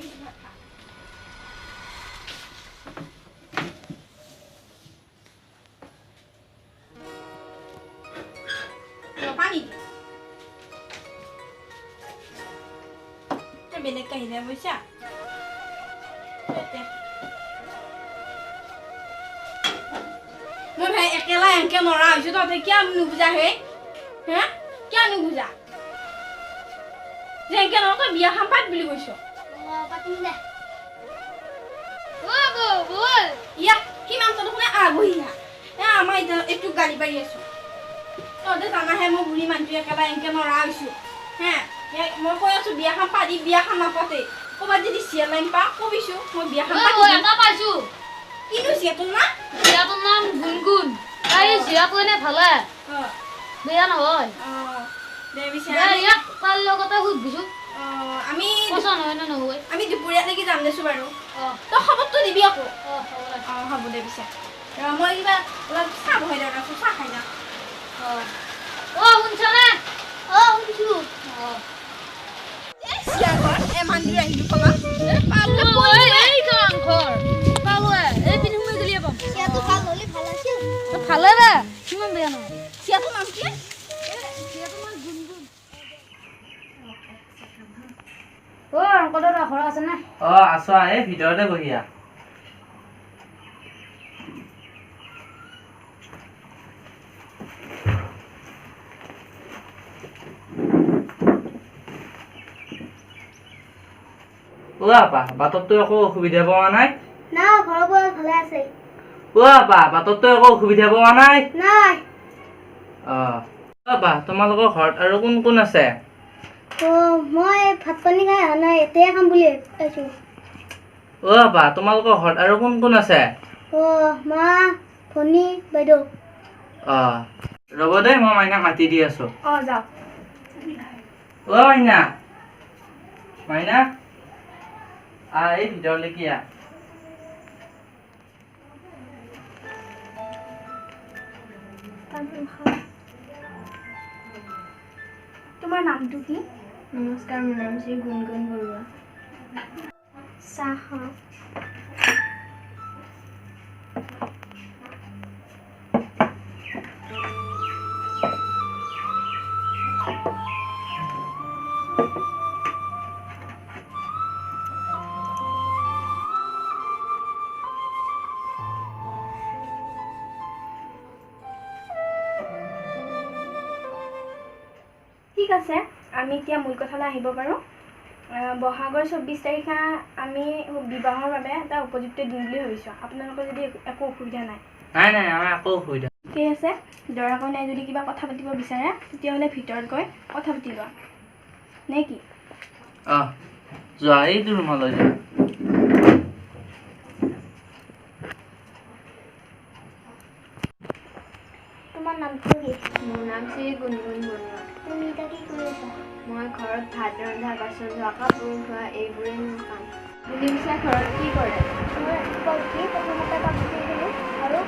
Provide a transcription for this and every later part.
কিছু ভাত খা পানি বেলেগ কাহিলে বুজিছা মই ভাই একেলা একে নৰা হৈছো তহঁতে কিয় নুবুজা হে হে কিয় নুবুজা যে একে নৰা তই বিয়া খাম পাত বুলি কৈছ পাতিম দে বল ইয়া কিমান তহঁতে আবহি হা আমাৰ এতিয়া একটু গালি পাৰি আছো তহঁতে জানাহে মই বুঢ়ী মানুহটো একেলা একে নৰা হৈছো হে মই কৈ আছো বিয়া খাম পাতি বিয়া খাম নাপাতে ক'ৰবাত যদি চিয়া লাইন পা কবিছো মই বিয়া খাম পাতি এটা পাইছো কিনো চিয়াটোৰ না জিয়াটোৰ নাম গুণগুণ তাই জিয়াটো এনে ভালে বেয়া নহয় দে পিছে ইয়াক তাৰ লগতে সুধিছো আমি পচন্দ হয় নে নহয় আমি দুপৰীয়ালৈকে যাম দেছো বাৰু তই খবৰটো দিবি আকৌ হ'ব দে পিছে মই কিবা অলপ চাহ বহাই দিওঁ তাৰপিছত চাহ খাই যাম শুনছনে শুনছো মান্দিৰ আহিলো কলা ভালে দে কিমান বেয়া নহয় চিয়াটোৰ নাম কি অংকলৰ ঘৰ আছে নে আছো এই ভিতৰতে বহিয়া আপা বাটততো একো অসুবিধা পোৱা নাই না ঘৰৰ পৰা ভালে আছে আপা বাটততো একো অসুবিধা পোৱা নাই নাই আপা তোমালোকৰ ঘৰত আৰু কোন কোন আছে মই ভাত পানী খাই অহা নাই এতিয়াই খাম বুলি আহিছো আপা তোমালোকৰ ঘৰত আৰু কোন কোন আছে মা ভনী বাইদেউ ৰ'ব দেই মই মাইনাক মাতি দি আছো যাওক মাইনা মাইনা এই ভিতৰলৈকে তোমাৰ নামটো কি নমস্কাৰ মোৰ নাম শ্ৰী গুণগুণ বৰুৱা চাহ ঠিক আছে আমি এতিয়া মূল কথালৈ আহিব পাৰোঁ বহাগৰ 24 তাৰিখে আমি বিবাহৰ বাবে এটা উপযুক্ত দিন বুলি ভাবিছোঁ আপোনালোকৰ যদি একো অসুবিধা নাই নাই আমাৰ একো অসুবিধা ঠিক আছে দৰা কইনাই যদি কিবা কথা পাতিব বিচাৰে তেতিয়াহ'লে ভিতৰত গৈ কথা পাতি লোৱা নে কি যোৱা এইটো ৰুমলৈ যোৱা তোমাৰ নামটো কি মোৰ নাম শ্ৰী গুণগুণ বৰুৱা তুমি এতিয়া কি কৰি আছা মই ঘৰত ভাত ৰন্ধা বাচন ধোৱা কাপোৰ ধোৱা এইবোৰেই মোৰ কাম বুলি পিছে ঘৰত কি কৰে মই ৰাতিপুৱা উঠি প্ৰথমতে কাপোৰ দিলোঁ আৰু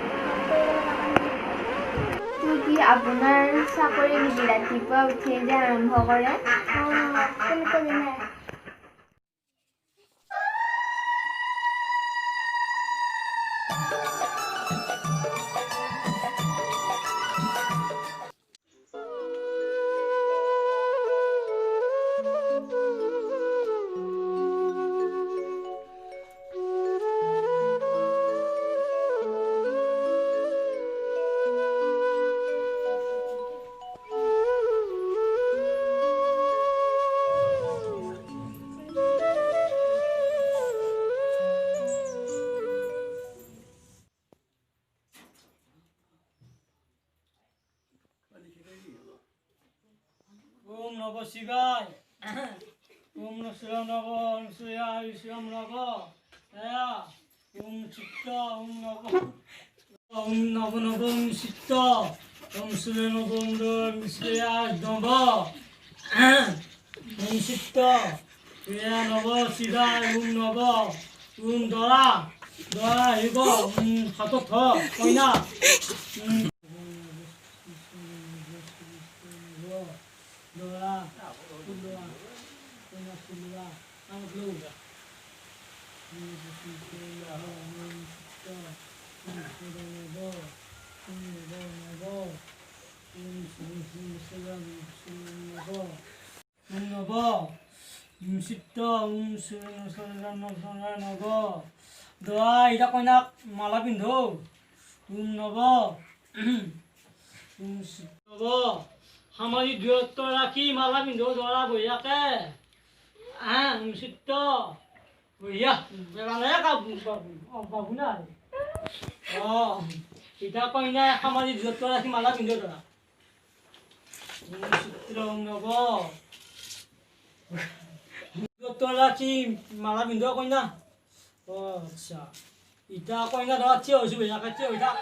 কি আপোনাৰ চাকৰি নেকি ৰাতিপুৱা উঠিয়ে যে আৰম্ভ কৰে তেনেকৈ নাই Om Namo Shivaya. Om Namo Shivaya. Om Namo Jaya. Om Chitta. Om Namo. Om Namo Om Chitta. Om Shri Namo Om Shriya Namo. Om Chitta. Ya Namo Shivaya. Om Namo. Om Dora. Dora Higo. Hato Tho. Koina. Doa, doa, doa, doa, doa, দোৱা এতিয়া কইনাক মালা পিন্ধো নৱ সামাজিক দূৰত্ব ৰাখি মালা পিন্ধো দৰা বঢ়িয়াকে চিত্ৰ বঢ়িয়া বাবু নাই এতিয়া কইনাই সামাজিক দূৰত্ব ৰাখি মালা পিন্ধো দৰা চিত্ৰ নৱ দূৰত্ব ৰাখি মালা পিন্ধো কইনা আচ্ছা এতিয়া কইনা ধৰা থিয় হৈছো বঢ়িয়াকে থিয় হৈ থাক